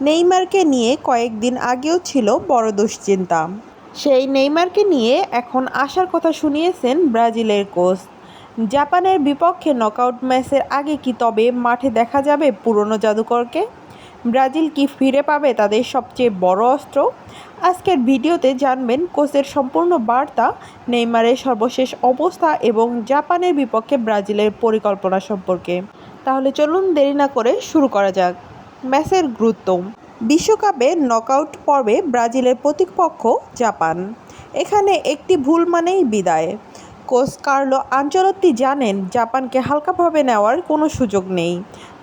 নেইমারকে নিয়ে কয়েকদিন আগেও ছিল বড় দুশ্চিন্তা। সেই নেইমারকে নিয়ে এখন আশার কথা শুনিয়েছেন ব্রাজিলের কোচ। জাপানের বিপক্ষে নকআউট ম্যাচের আগে কি তবে মাঠে দেখা যাবে পুরনো জাদুকরকে? ব্রাজিল কি ফিরে পাবে তাদের সবচেয়ে বড় অস্ত্র? আজকের ভিডিওতে জানবেন কোচের সম্পূর্ণ বার্তা, নেইমারের সর্বশেষ অবস্থা এবং জাপানের বিপক্ষে ব্রাজিলের পরিকল্পনা সম্পর্কে। তাহলে চলুন দেরি না করে শুরু করা যাক। ম্যাচের গুরুত্ব। বিশ্বকাপে নকআউট পর্বে ব্রাজিলের প্রতিপক্ষ জাপান। এখানে একটি ভুল মানেই বিদায়। কোচ কার্লো আনচেলত্তি জানেন জাপানকে হালকাভাবে নেওয়ার কোনো সুযোগ নেই।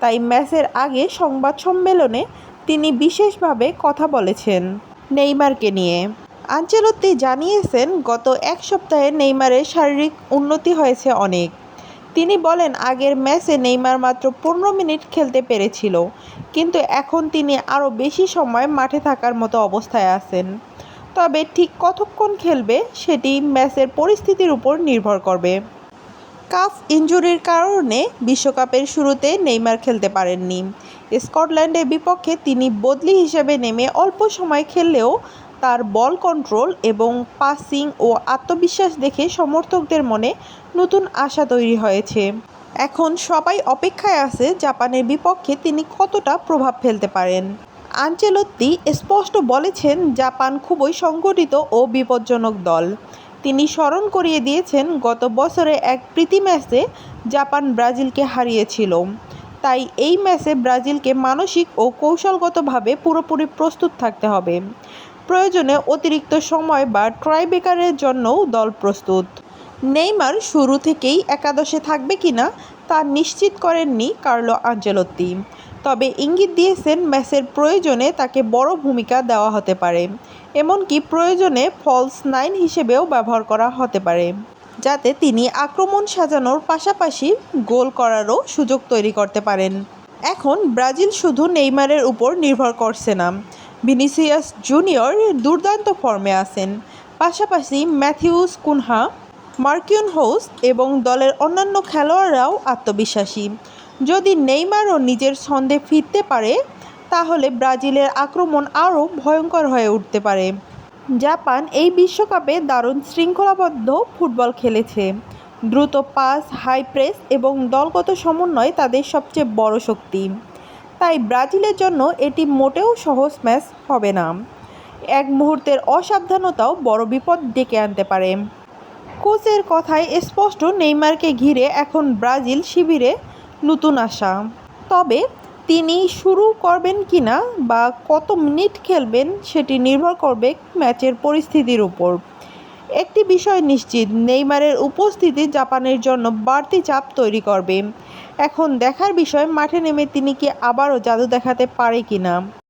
তাই ম্যাচের আগে সংবাদ সম্মেলনে তিনি বিশেষভাবে কথা বলেছেন নেইমারকে নিয়ে। আনচেলত্তি জানিয়েছেন গত এক সপ্তাহে নেইমারের শারীরিক উন্নতি হয়েছে অনেক। তিনি বলেন আগের ম্যাচে নেইমার মাত্র 15 মিনিট খেলতে পেরেছিল, কিন্তু এখন তিনি আরও বেশি সময় মাঠে থাকার মতো অবস্থায় আছেন। তবে ঠিক কতক্ষণ খেলবে সেটি ম্যাচের পরিস্থিতির উপর নির্ভর করবে। কাফ ইনজুরির কারণে বিশ্বকাপের শুরুতে নেইমার খেলতে পারেননি। স্কটল্যান্ডের বিপক্ষে তিনি বদলি হিসেবে নেমে অল্প সময় খেললেও তার বল কন্ট্রোল এবং পাসিং ও আত্মবিশ্বাস দেখে সমর্থকদের মনে নতুন আশা তৈরি হয়েছে। এখন সবাই অপেক্ষায় আছে জাপানের বিপক্ষে তিনি কতটা প্রভাব ফেলতে পারেন। আনচেলত্তি স্পষ্ট বলেছেন জাপান খুবই সংগঠিত ও বিপজ্জনক দল। তিনি স্মরণ করিয়ে দিয়েছেন গত বছরে এক প্রীতি ম্যাচে জাপান ব্রাজিলকে হারিয়েছিল। তাই এই ম্যাচে ব্রাজিলকে মানসিক ও কৌশলগতভাবে পুরোপুরি প্রস্তুত থাকতে হবে। প্রয়োজনে অতিরিক্ত সময় বা ট্রাইব্রেকারের জন্যও দল প্রস্তুত। নেইমার শুরু থেকেই একাদশে থাকবে কিনা তা নিশ্চিত করেননি কার্লো আনচেলত্তি। তবে ইঙ্গিত দিয়েছেন ম্যাচের প্রয়োজনে তাকে বড় ভূমিকা দেওয়া হতে পারে, এমনকি প্রয়োজনে ফলস নাইন হিসেবেও ব্যবহার করা হতে পারে, যাতে তিনি আক্রমণ সাজানোর পাশাপাশি গোল করারও সুযোগ তৈরি করতে পারেন। এখন ব্রাজিল শুধু নেইমারের উপর নির্ভর করছে না। ভিনিসিয়াস জুনিয়র দুর্দান্ত ফর্মে আছেন, পাশাপাশি ম্যাথিউস কুনহা, মার্কিনহোস এবং দলের অন্যান্য খেলোয়াড়রাও আত্মবিশ্বাসী। যদি নেইমারও নিজের ছন্দে ফিরতে পারে তাহলে ব্রাজিলের আক্রমণ আরও ভয়ঙ্কর হয়ে উঠতে পারে। জাপান এই বিশ্বকাপে দারুণ শৃঙ্খলাবদ্ধ ফুটবল খেলেছে। দ্রুত পাস, হাই প্রেস এবং দলগত সমন্বয় তাদের সবচেয়ে বড় শক্তি। তাই ব্রাজিলের জন্য এটি মোটেও সহজ ম্যাচ হবে না। এক মুহূর্তের অসাবধানতাও বড় বিপদ ডেকে আনতে পারে। কোচের কথায় স্পষ্ট নেইমারকে ঘিরে এখন ব্রাজিল শিবিরে নতুন আশা। তবে তিনি শুরু করবেন কিনা বা কত মিনিট খেলবেন সেটি নির্ভর করবে ম্যাচের পরিস্থিতির উপর। একটি বিষয় নিশ্চিত, নেইমারের উপস্থিতি জাপানের জন্য বাড়তি চাপ তৈরি করবে। এখন দেখার বিষয় মাঠে নেমে তিনি কি আবারও জাদু দেখাতে পারে কিনা।